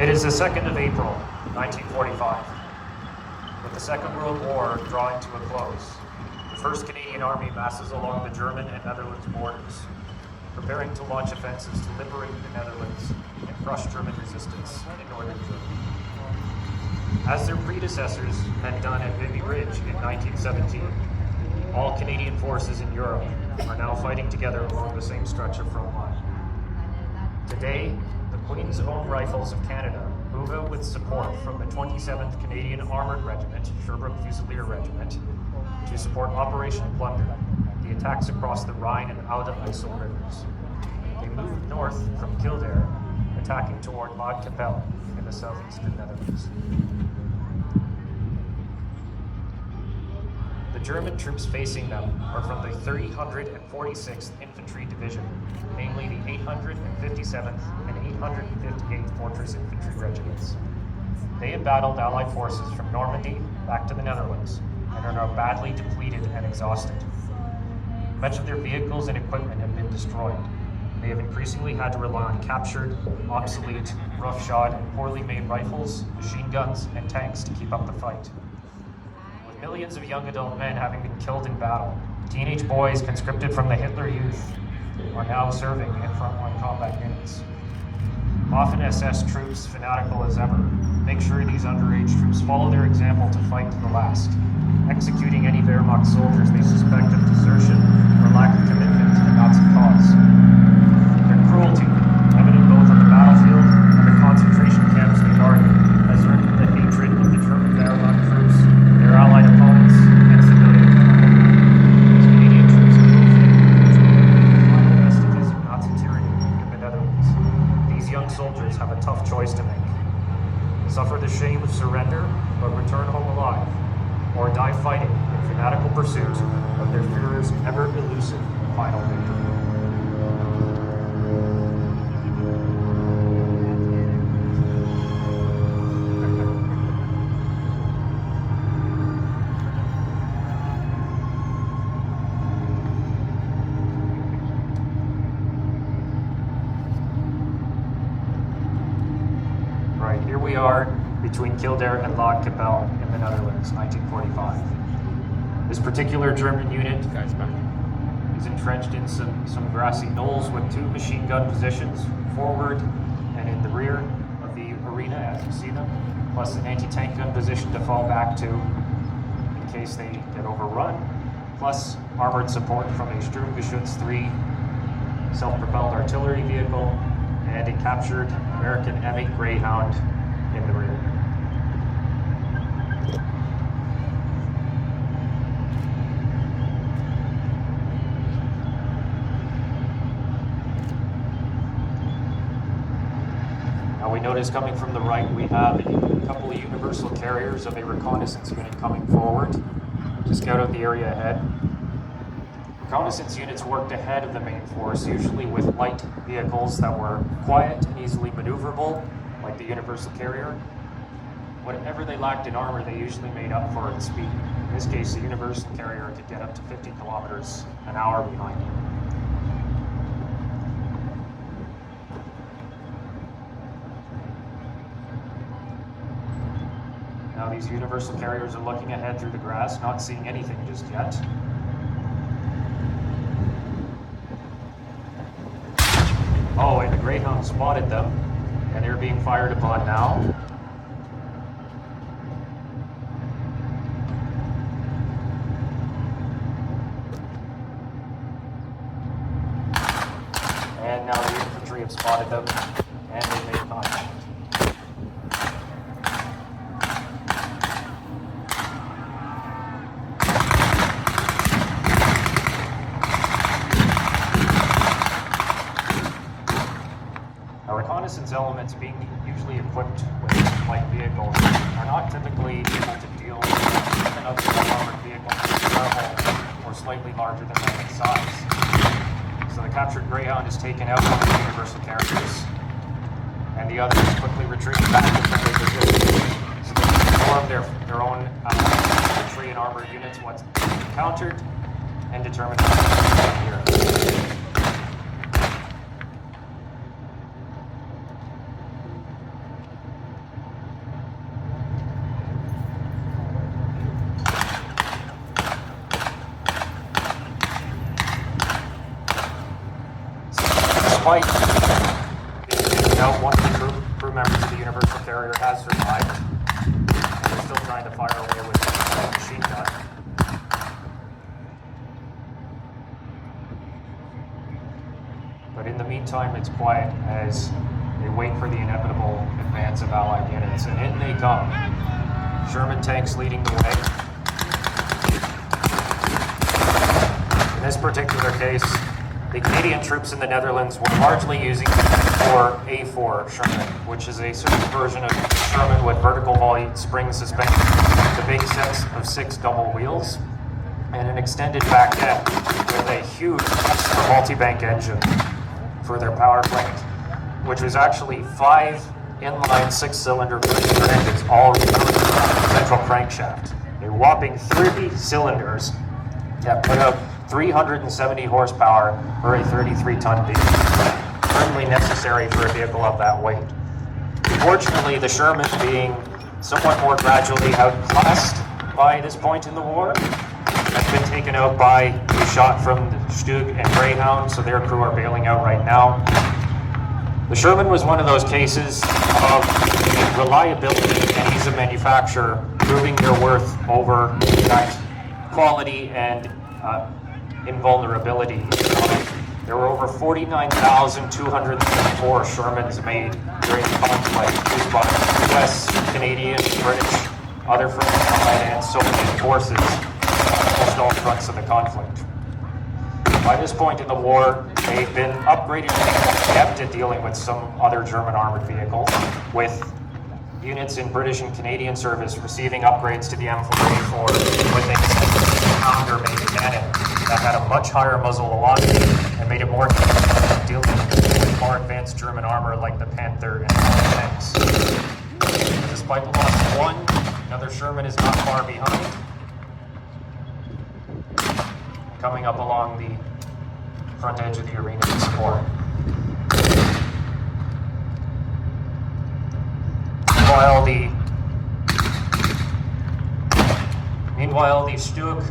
It is the 2nd of April, 1945. With the Second World War drawing to a close, the 1st Canadian Army masses along the German and Netherlands borders, preparing to launch offensives to liberate the Netherlands and crush German resistance in northern Germany. As their predecessors had done at Vimy Ridge in 1917, all Canadian forces in Europe are now fighting together along the same stretch of front line. Today, the Queen's Own Rifles of Canada move out with support from the 27th Canadian Armoured Regiment, Sherbrooke Fusilier Regiment, to support Operation Plunder, the attacks across the Rhine and Oude IJssel rivers. They move north from Kildare, attacking toward Maud-Kapelle in the southeastern Netherlands. The German troops facing them are from the 346th Infantry Division, namely the 857th and 858th Fortress Infantry Regiments. They had battled Allied forces from Normandy back to the Netherlands and are now badly depleted and exhausted. Much of their vehicles and equipment have been destroyed. They have increasingly had to rely on captured, obsolete, roughshod, and poorly made rifles, machine guns, and tanks to keep up the fight. With millions of young adult men having been killed in battle, teenage boys conscripted from the Hitler Youth are now serving in frontline combat units. Often SS troops, fanatical as ever, make sure these underage troops follow their example to fight to the last, executing any Wehrmacht soldiers they suspect of desertion or lack of commitment to the Nazi cause. Their cruelty, evident both on the battlefield and the concentration camps they guarded, has earned the hatred of the German Wehrmacht troops, their Allied opponents, and civilian command. As Canadian troops negotiate the final vestiges of Nazi tyranny in the Netherlands, these young soldiers have a tough choice to make. Suffer the shame of surrender, but return home alive, or die fighting in fanatical pursuit of their Führer's ever-elusive final victory. Right, here we are between Kildare and Maud-Kapelle in the Netherlands, 1945. This particular German unit is entrenched in some grassy knolls with 2 machine gun positions forward and in the rear of the arena as you see them, plus an anti-tank gun position to fall back to in case they get overrun, plus armored support from a Sturmgeschütz 3 self-propelled artillery vehicle and a captured American M8 Greyhound in the rear. Now we notice coming from the right we have a couple of universal carriers of a reconnaissance unit coming forward to scout out the area ahead. Reconnaissance units worked ahead of the main force, usually with light vehicles that were quiet and easily maneuverable, like the universal carrier. Whatever they lacked in armor, they usually made up for in speed. In this case, the universal carrier could get up to 50 kilometers an hour behind you. Now these universal carriers are looking ahead through the grass, not seeing anything just yet. Oh, and the Greyhound spotted them, and they're being fired upon now. And now the infantry have spotted them, and they made contact. Reconnaissance elements, being usually equipped with light vehicles, are not typically able to deal with even other armored vehicles comparable or slightly larger than them in size. So the captured Greyhound is taken out by the universal carriers, and the others quickly retreat back into their positions. So they can form their own infantry and armored units once encountered and determine how to get here. Despite one of the crew members of the Universal Carrier has survived, and they're still trying to fire away with a machine gun. But in the meantime, it's quiet as they wait for the inevitable advance of Allied units, and in they come. Sherman tanks leading the way. In this particular case, the Canadian troops in the Netherlands were largely using A4 Sherman, which is a certain version of Sherman with vertical volley spring suspension, the big sets of 6 double wheels, and an extended back end with a huge extra multi-bank engine for their power plant, which was actually 5 inline 6-cylinder engines, all recovered from the central crankshaft. A whopping 30 cylinders that put out 370 horsepower for a 33-ton vehicle, certainly necessary for a vehicle of that weight. Unfortunately, the Sherman, being somewhat more gradually outclassed by this point in the war, has been taken out by a shot from the Stug and Greyhound, so their crew are bailing out right now. The Sherman was one of those cases of reliability and ease of manufacture proving their worth over that quality and invulnerability. There were over 49,234 Shermans made during the conflict, used by US, Canadian, British, other French, Allied, and Soviet forces on almost all fronts of the conflict. By this point in the war, they've been upgraded and adept at dealing with some other German armored vehicles, with units in British and Canadian service receiving upgrades to the M4A4 with a pounder-made cannon that had a much higher muzzle velocity and made it more capable of dealing with more advanced German armor like the Panther and the tanks. Despite the loss of one, another Sherman is not far behind, coming up along the front edge of the arena to support. Meanwhile, the Stug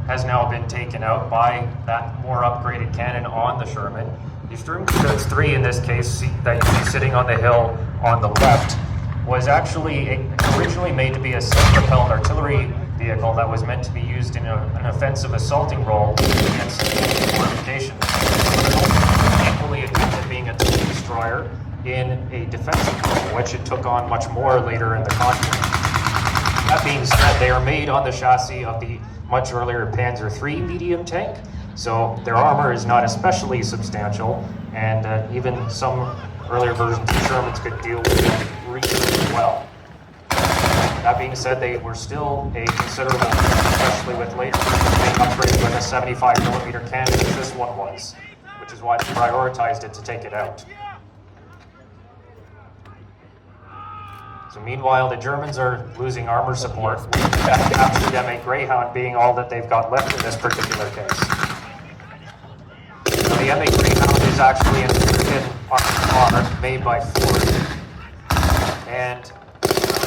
has now been taken out by that more upgraded cannon on the Sherman. The Sturmgeschütz 3 in this case, that you see sitting on the hill on the left, was actually originally made to be a self-propelled artillery vehicle that was meant to be used in an offensive assaulting role against fortifications. Equally attempted being a destroyer in a defensive role, which it took on much more later in the conflict. That being said, they are made on the chassis of the much earlier Panzer III medium tank, so their armor is not especially substantial, and even some earlier versions of Shermans could deal with them reasonably well. That being said, they were still a considerable, especially with later being upgraded with a 75mm cannon, as this one was, which is why they prioritized it to take it out. So meanwhile, the Germans are losing armor support, that captured them a Greyhound being all that they've got left in this particular case. So the M8 Greyhound is actually an American armor made by Ford, and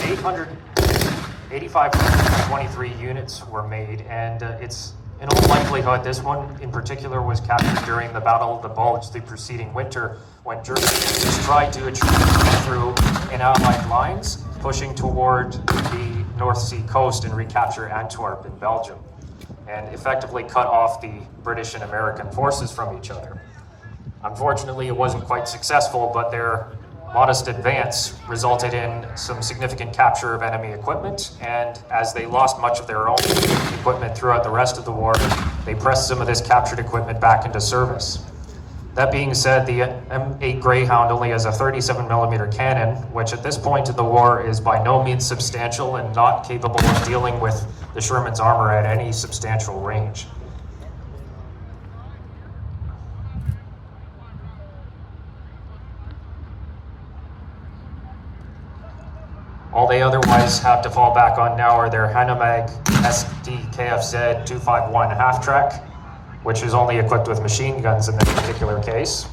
885,23 units were made, and it's in all likelihood this one in particular was captured during the Battle of the Bulge the preceding winter, when Germany tried to retreat through in Allied lines, pushing toward the North Sea coast and recapture Antwerp in Belgium, and effectively cut off the British and American forces from each other. Unfortunately, it wasn't quite successful, but their modest advance resulted in some significant capture of enemy equipment, and as they lost much of their own equipment throughout the rest of the war, they pressed some of this captured equipment back into service. That being said, the M8 Greyhound only has a 37mm cannon, which at this point in the war is by no means substantial and not capable of dealing with the Sherman's armor at any substantial range. All they otherwise have to fall back on now are their Hanomag SDKFZ 251 half-track, which is only equipped with machine guns in this particular case,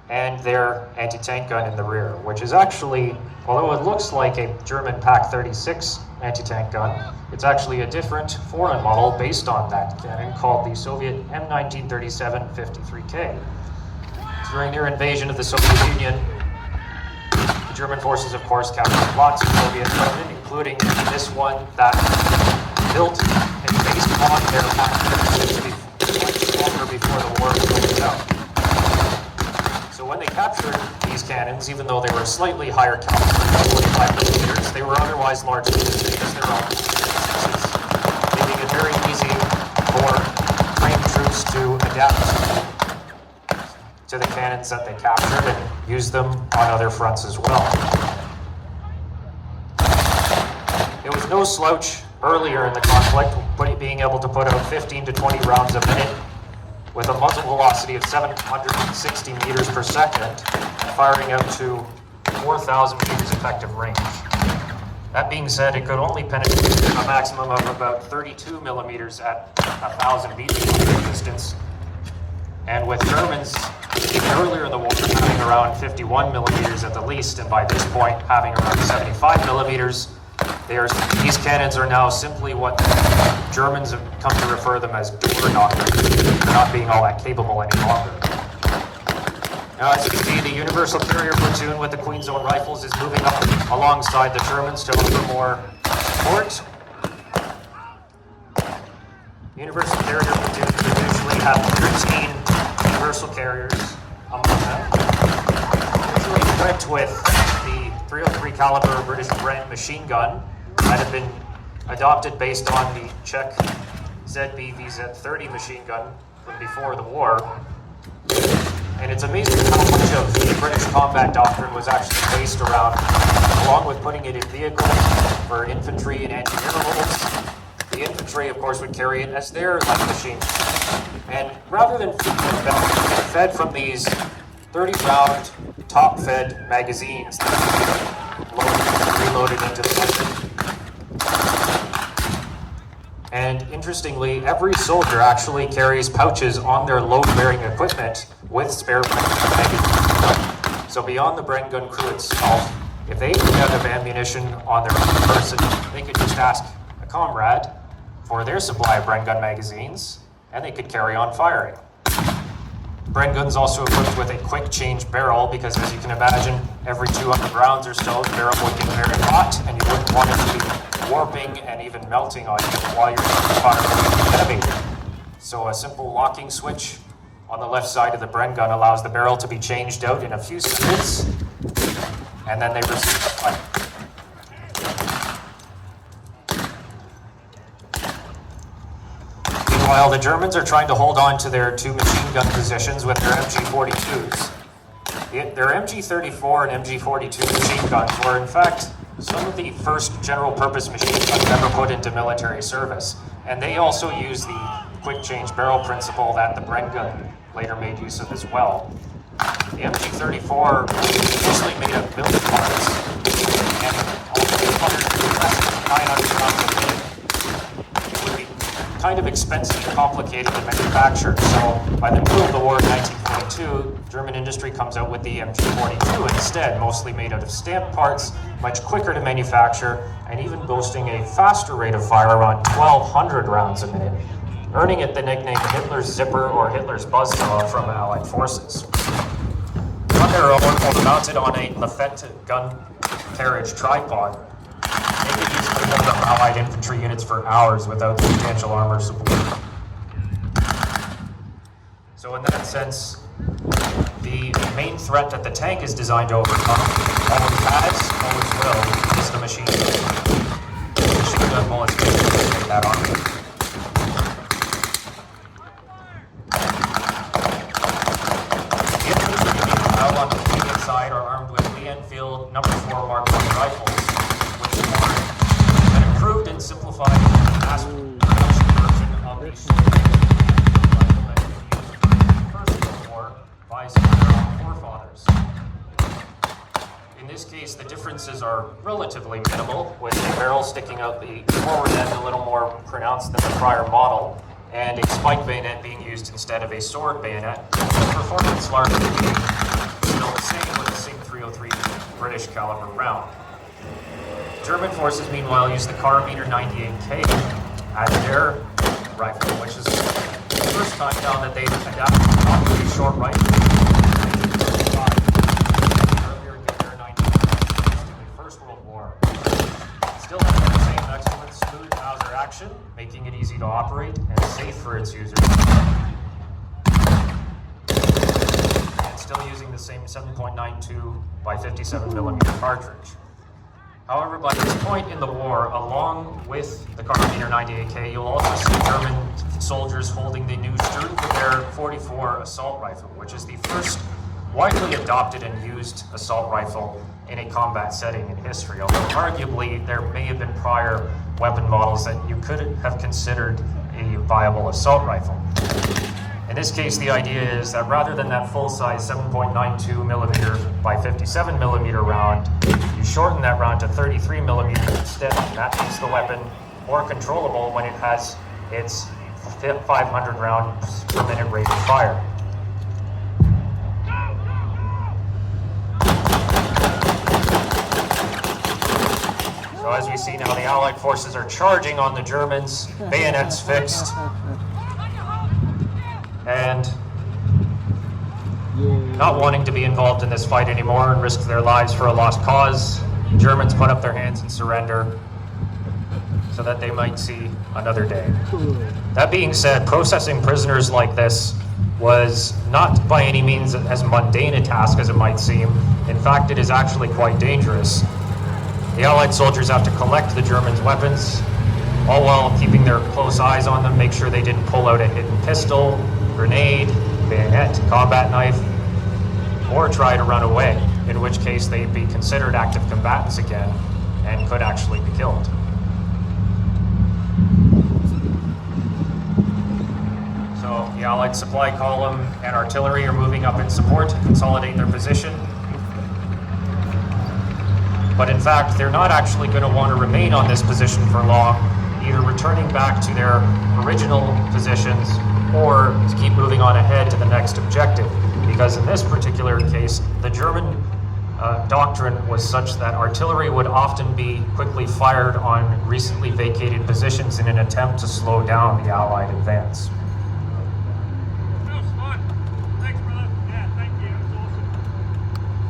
and their anti-tank gun in the rear, which is actually, although it looks like a German Pak-36 anti-tank gun, it's actually a different foreign model based on that cannon called the Soviet M1937 53K. During their invasion of the Soviet Union, the German forces, of course, captured lots of Soviet equipment, including this one that built and based on their longer before the war broke out. So when they captured these cannons, even though they were slightly higher caliber, 45 millimeters, they were otherwise largely the same as their own, making it very easy for trained troops to adapt to the cannons that they captured and use them on other fronts as well. It was no slouch earlier in the conflict, being able to put out 15 to 20 rounds a minute with a muzzle velocity of 760 meters per second, firing out to 4,000 meters effective range. That being said, it could only penetrate a maximum of about 32 millimeters at 1,000 meters distance. And with Germans, even earlier in the war, having around 51 millimeters at the least, and by this point having around 75 millimeters, these cannons are now simply what Germans have come to refer them as door knockers. They're not being all that capable any longer. Now, as you can see, the Universal Carrier Platoon with the Queen's Own Rifles is moving up alongside the Germans to offer more support. Universal Carrier Platoon would usually have 13 Universal Carriers among them, usually equipped with the .303 caliber British Bren machine gun that had been adopted based on the Czech ZB-VZ-30 machine gun from before the war. And it's amazing how much of the British combat doctrine was actually based around, along with putting it in vehicles for infantry and engineer roles. The infantry, of course, would carry it as their light machine. And rather than fed from these 30-round top-fed magazines that were reloaded into the weapon. And interestingly, every soldier actually carries pouches on their load-bearing equipment with spare magazines. So beyond the Bren gun crew itself, if they ran out of ammunition on their own person, they could just ask a comrade for their supply of Bren gun magazines, and they could carry on firing. Bren gun's also equipped with a quick change barrel because, as you can imagine, every 200 rounds or so, the barrel would get very hot, and you wouldn't want it to be warping and even melting on you while you're firing the enemy. So a simple locking switch on the left side of the Bren gun allows the barrel to be changed out in a few seconds, and then they receive the fire. Meanwhile, the Germans are trying to hold on to their two machine gun positions with their MG-42s. Their MG-34 and MG-42 machine guns were, in fact, some of the first general-purpose machine guns ever put into military service, and they also use the quick change barrel principle that the Bren gun later made use of as well. The MG-34 was mostly made of build parts, and although 900 rounds a minute, it would be kind of expensive and complicated to manufacture. So by the middle of the war in 1942, German industry comes out with the MG-42 instead, mostly made out of stamped parts, much quicker to manufacture, and even boasting a faster rate of fire, around 1,200 rounds a minute, earning it the nickname Hitler's Zipper or Hitler's Buzzsaw from Allied forces. On their own, or mounted on a Lafette gun carriage tripod, they could easily hold up Allied infantry units for hours without substantial armor support. So in that sense, the main threat that the tank is designed to overcome, always has, always will, is the machine gun. The machine gun bullets basically take that on. On the Canadian side are armed with Lee-Enfield No. 4 Mark I rifles, which are an improved and simplified mass production version of the rifle that was used in the First World War by some of their own forefathers. In this case, the differences are relatively minimal, with the barrel sticking out the forward end a little more pronounced than the prior model, and a spike bayonet being used instead of a sword bayonet, the performance largely being still the same with the same .303 British caliber round. German forces, meanwhile, use the Carabiner 98K as their rifle, which is the first time now that they've adapted to a short rifle action, making it easy to operate and safe for its users. And still using the same 7.92 by 57 millimeter cartridge. However, by this point in the war, along with the Carabiner 98K, you'll also see German soldiers holding the new Sturmgewehr 44 assault rifle, which is the first widely adopted and used assault rifle in a combat setting in history, although arguably there may have been prior weapon models that you could have considered a viable assault rifle. In this case, the idea is that rather than that full-size 7.92 millimeter by 57 millimeter round, you shorten that round to 33 millimeters instead. That makes the weapon more controllable when it has its 500 rounds per minute rate of fire. So as we see now, the Allied forces are charging on the Germans, bayonets fixed, and not wanting to be involved in this fight anymore and risk their lives for a lost cause, Germans put up their hands and surrender so that they might see another day. That being said, processing prisoners like this was not by any means as mundane a task as it might seem. In fact, it is actually quite dangerous. The Allied soldiers have to collect the Germans' weapons, all while keeping their close eyes on them, make sure they didn't pull out a hidden pistol, grenade, bayonet, combat knife, or try to run away, in which case they'd be considered active combatants again and could actually be killed. So the Allied supply column and artillery are moving up in support to consolidate their position. But in fact, they're not actually going to want to remain on this position for long, either returning back to their original positions or keep moving on ahead to the next objective. Because in this particular case, the German doctrine was such that artillery would often be quickly fired on recently vacated positions in an attempt to slow down the Allied advance.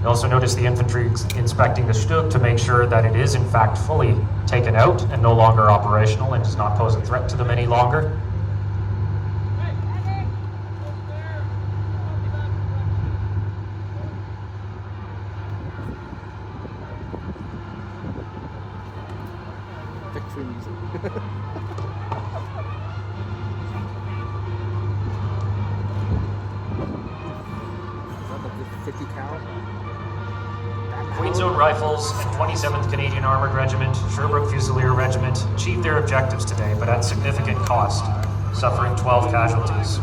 You also notice the infantry inspecting the Stug to make sure that it is in fact fully taken out and no longer operational and does not pose a threat to them any longer. Victory music. Is that the 50 cal? Queen's Own Rifles and 27th Canadian Armoured Regiment, Sherbrooke Fusilier Regiment achieved their objectives today, but at significant cost, suffering 12 casualties.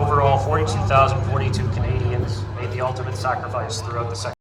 Overall, 42,042 Canadians made the ultimate sacrifice throughout the second.